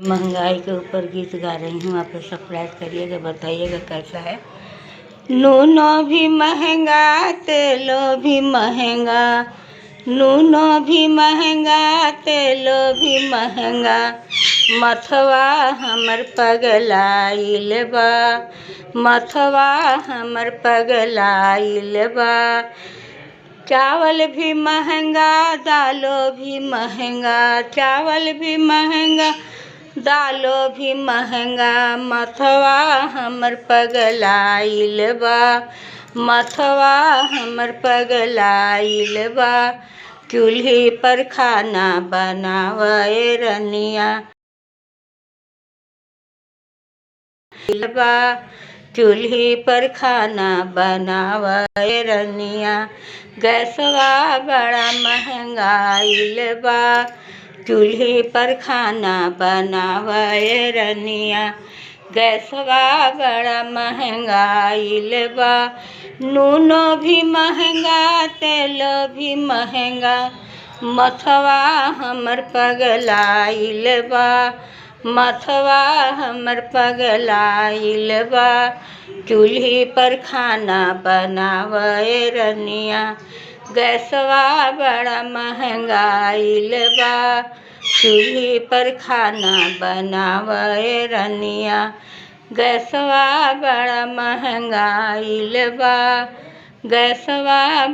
महंगाई के ऊपर गीत गा रही हूँ। आप लोग सब्सक्राइब करिएगा, बताइएगा कैसा है। नूनो भी महंगा, तेलो भी महंगा, नूनो भी महंगा, तेलो भी महंगा, मथवा हमर पगलाइल बा, मथवा हमर पगलाइल बा। चावल भी महंगा, दालो भी महंगा, चावल भी महंगा, दालो भी महंगा, मथवा हमर पगलाइल बा, मथवा हमर पगलाइल बा। चूल्ही पर खाना बनावे रनिया बा, चूल्ही पर खाना बनावे रनिया। गैसवा बड़ा महंगाइल बा, चूल्ही पर खाना बनावे रनिया। गैसवा बड़ा महंगाइल बा, नूनो भी महंगा, तेलो भी महंगा, मथवा हमर पगलाइल बा, मथवा हमर पगलाइल बा। चूल्ही पर खाना बनावे रनिया, गैसवा बड़ा महंगाइल बा, चूल्ही पर खाना बनावे रनिया। गैसवा बड़ा महंगाइल बा, गैसवा